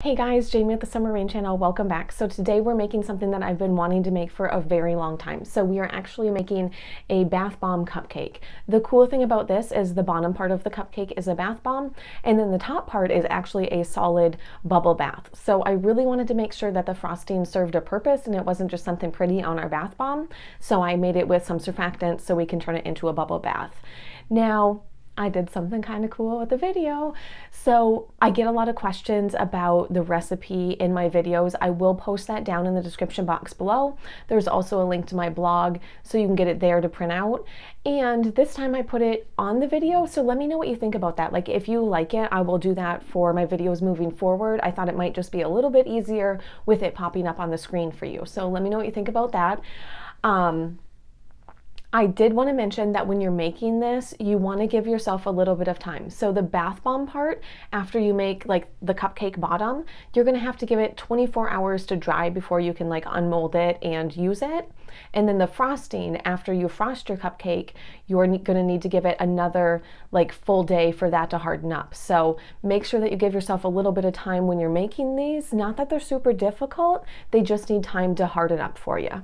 Hey guys, Jamie at the Summer Rain channel, welcome back. So today we're making something that I've been wanting to make for a very long time. So we are actually making a bath bomb cupcake. The cool thing about this is the bottom part of the cupcake is a bath bomb, and then the top part is actually a solid bubble bath. So I really wanted to make sure that the frosting served a purpose and it wasn't just something pretty on our bath bomb. So I made it with some surfactants so we can turn it into a bubble bath. Now, I did something kind of cool with the video. So I get a lot of questions about the recipe in my videos. I will post that down in the description box below. There's also a link to my blog so you can get it there to print out. And this time I put it on the video, so let me know what you think about that. Like if you like it, I will do that for my videos moving forward. I thought it might just be a little bit easier with it popping up on the screen for you. So let me know what you think about that. I did want to mention that when you're making this, you want to give yourself a little bit of time. So the bath bomb part, after you make like the cupcake bottom, you're going to have to give it 24 hours to dry before you can like unmold it and use it. And then the frosting, after you frost your cupcake, you're going to need to give it another like full day for that to harden up. So make sure that you give yourself a little bit of time when you're making these. Not that they're super difficult, they just need time to harden up for you.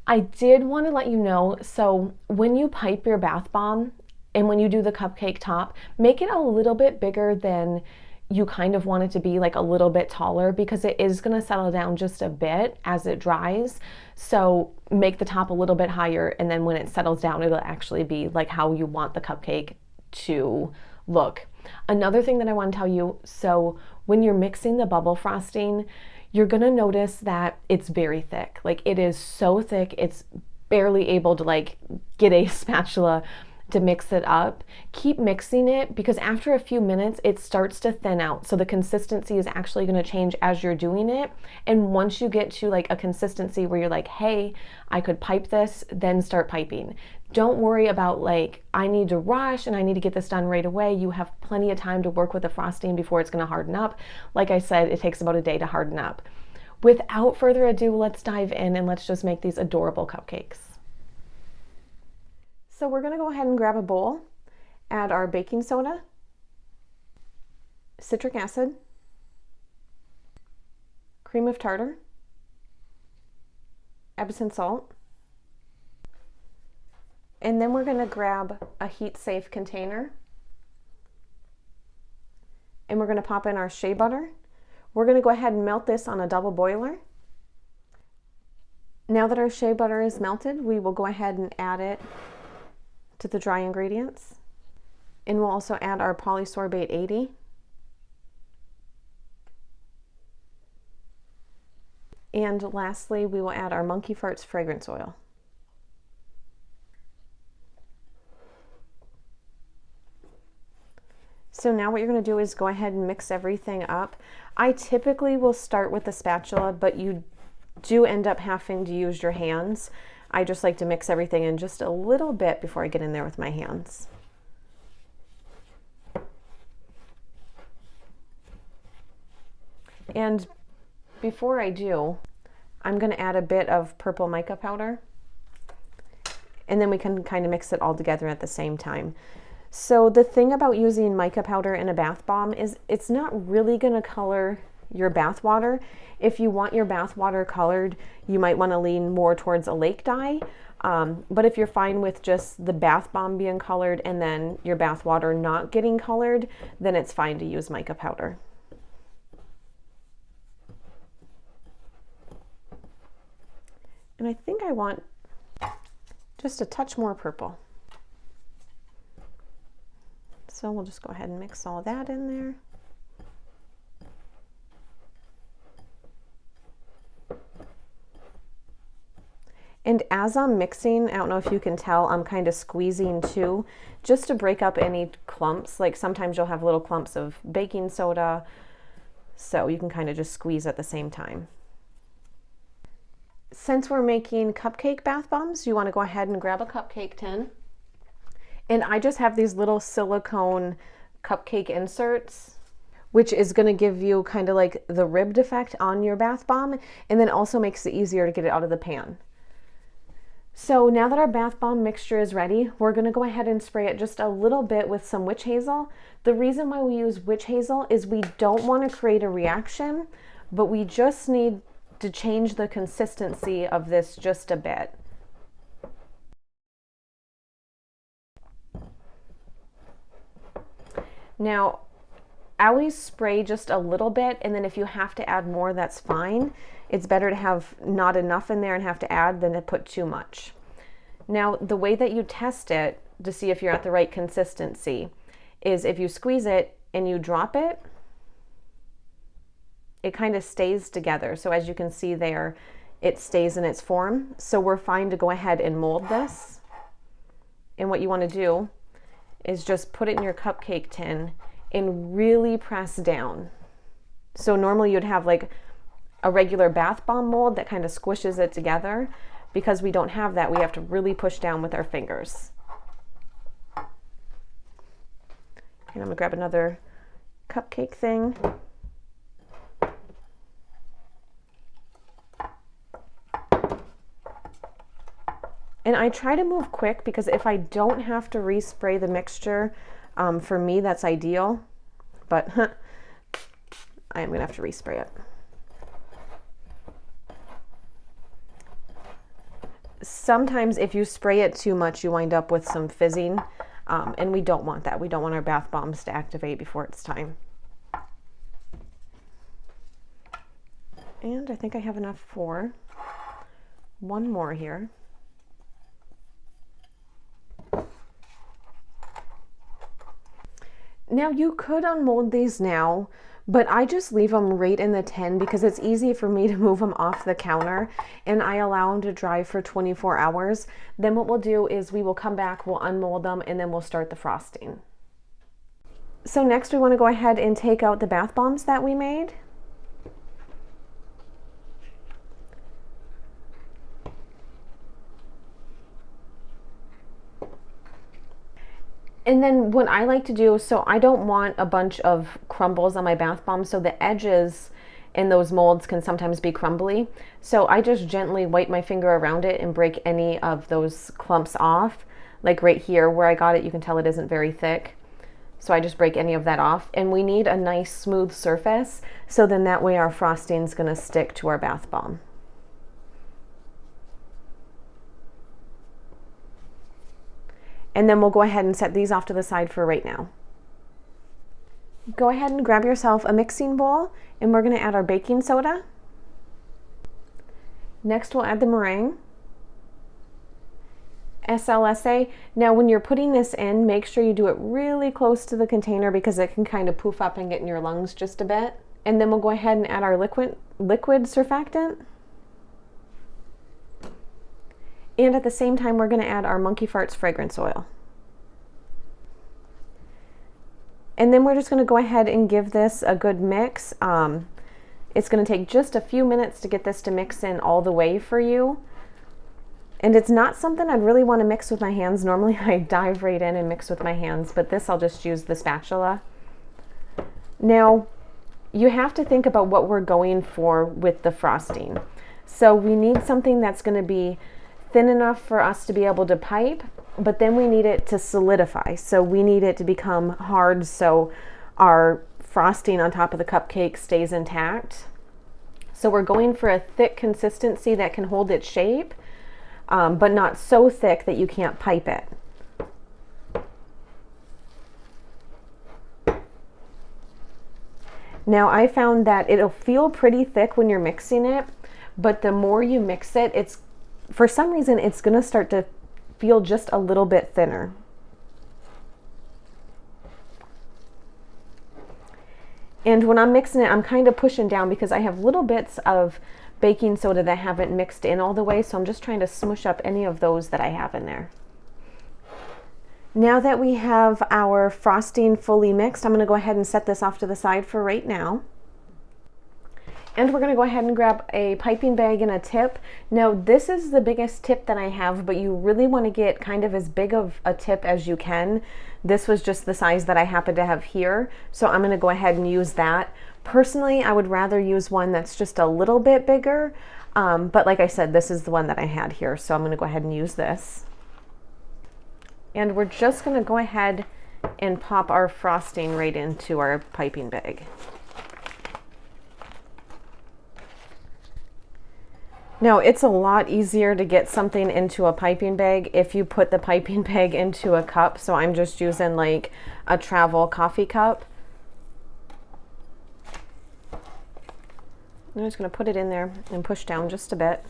I did want to let you know, so when you pipe your bath bomb and when you do the cupcake top, make it a little bit bigger than you kind of want it to be, like a little bit taller, because it is going to settle down just a bit as it dries. So make the top a little bit higher, and then when it settles down, it'll actually be like how you want the cupcake to look. Another thing that I want to tell you, so when you're mixing the bubble frosting, you're gonna notice that it's very thick. Like it is so thick, it's barely able to like get a spatula to mix it up. Keep mixing it because after a few minutes, it starts to thin out. So the consistency is actually gonna change as you're doing it. And once you get to like a consistency where you're like, hey, I could pipe this, then start piping. Don't worry about like, I need to rush and I need to get this done right away. You have plenty of time to work with the frosting before it's gonna harden up. Like I said, it takes about a day to harden up. Without further ado, let's dive in and let's just make these adorable cupcakes. So we're gonna go ahead and grab a bowl, add our baking soda, citric acid, cream of tartar, Epsom salt, and then we're gonna grab a heat-safe container and we're gonna pop in our shea butter. We're gonna go ahead and melt this on a double boiler. Now that our shea butter is melted, we will go ahead and add it to the dry ingredients. And we'll also add our polysorbate 80. And lastly, we will add our Monkey Farts fragrance oil. So now what you're going to do is go ahead and mix everything up. I typically will start with the spatula, but you do end up having to use your hands. I just like to mix everything in just a little bit before I get in there with my hands. And before I do, I'm going to add a bit of purple mica powder, and then we can kind of mix it all together at the same time. So the thing about using mica powder in a bath bomb is it's not really going to color your bath water. If you want your bath water colored, you might want to lean more towards a lake dye. But if you're fine with just the bath bomb being colored and then your bath water not getting colored, then it's fine to use mica powder. And I think I want just a touch more purple. So we'll just go ahead and mix all that in there. And as I'm mixing, I don't know if you can tell, I'm kind of squeezing too, just to break up any clumps. Like sometimes you'll have little clumps of baking soda, so you can kind of just squeeze at the same time. Since we're making cupcake bath bombs, you want to go ahead and grab a cupcake tin. And I just have these little silicone cupcake inserts, which is going to give you kind of like the ribbed effect on your bath bomb, and then also makes it easier to get it out of the pan. So now that our bath bomb mixture is ready, we're gonna go ahead and spray it just a little bit with some witch hazel. The reason why we use witch hazel is we don't wanna create a reaction, but we just need to change the consistency of this just a bit. Now, I always spray just a little bit, and then if you have to add more, that's fine. It's better to have not enough in there and have to add than to put too much. Now, the way that you test it to see if you're at the right consistency is if you squeeze it and you drop it, it kind of stays together. So as you can see there, it stays in its form. So we're fine to go ahead and mold this. And what you want to do is just put it in your cupcake tin and really press down. So normally you'd have like a regular bath bomb mold that kind of squishes it together. Because we don't have that, we have to really push down with our fingers. And I'm gonna grab another cupcake thing. And I try to move quick because if I don't have to respray the mixture, for me that's ideal, but I am gonna have to respray it. Sometimes if you spray it too much, you wind up with some fizzing, and we don't want that. We don't want our bath bombs to activate before it's time. And I think I have enough for one more here. Now you could unmold these now, but I just leave them right in the tin because it's easy for me to move them off the counter, and I allow them to dry for 24 hours. Then what we'll do is we will come back, we'll unmold them, and then we'll start the frosting. So next we want to go ahead and take out the bath bombs that we made. And then what I like to do, so I don't want a bunch of crumbles on my bath bomb, so the edges in those molds can sometimes be crumbly. So I just gently wipe my finger around it and break any of those clumps off. Like right here where I got it, you can tell it isn't very thick. So I just break any of that off. And we need a nice smooth surface, so then that way our frosting is gonna stick to our bath bomb. And then we'll go ahead and set these off to the side for right now. Go ahead and grab yourself a mixing bowl, and we're going to add our baking soda. Next we'll add the meringue. SLSA. Now when you're putting this in, make sure you do it really close to the container because it can kind of poof up and get in your lungs just a bit. And then we'll go ahead and add our liquid surfactant. And at the same time, we're going to add our Monkey Farts fragrance oil. And then we're just going to go ahead and give this a good mix. It's going to take just a few minutes to get this to mix in all the way for you. And it's not something I'd really want to mix with my hands. Normally I dive right in and mix with my hands, but this I'll just use the spatula. Now, you have to think about what we're going for with the frosting. So we need something that's going to be thin enough for us to be able to pipe, but then we need it to solidify. So we need it to become hard so our frosting on top of the cupcake stays intact. So we're going for a thick consistency that can hold its shape, but not so thick that you can't pipe it. Now I found that it'll feel pretty thick when you're mixing it, but the more you mix it, for some reason it's going to start to feel just a little bit thinner. And when I'm mixing it, I'm kind of pushing down because I have little bits of baking soda that haven't mixed in all the way, so I'm just trying to smush up any of those that I have in there. Now that we have our frosting fully mixed, I'm going to go ahead and set this off to the side for right now. And we're going to go ahead and grab a piping bag and a tip. Now this is the biggest tip that I have, but you really want to get kind of as big of a tip as you can. This was just the size that I happen to have here, so I'm going to go ahead and use that. Personally, I would rather use one that's just a little bit bigger, but like I said, this is the one that I had here, so I'm going to go ahead and use this. And we're just going to go ahead and pop our frosting right into our piping bag. Now, it's a lot easier to get something into a piping bag if you put the piping bag into a cup, so I'm just using like a travel coffee cup. I'm just going to put it in there and push down just a bit.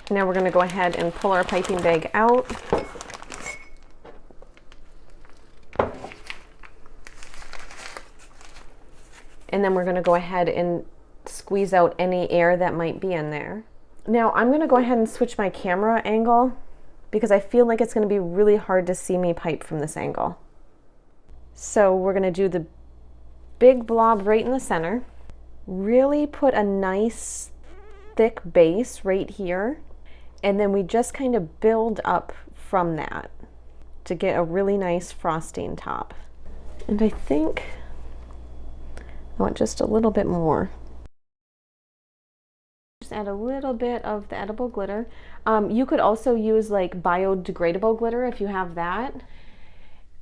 Now we're going to go ahead and pull our piping bag out. And then we're going to go ahead and squeeze out any air that might be in there. Now I'm going to go ahead and switch my camera angle because I feel like it's going to be really hard to see me pipe from this angle. So we're going to do the big blob right in the center. Really put a nice thick base right here. And then we just kind of build up from that to get a really nice frosting top. And I think I want just a little bit more. Just add a little bit of the edible glitter. You could also use like biodegradable glitter if you have that.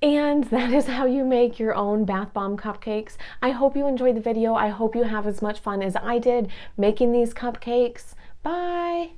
And that is how you make your own bath bomb cupcakes. I hope you enjoyed the video. I hope you have as much fun as I did making these cupcakes. Bye!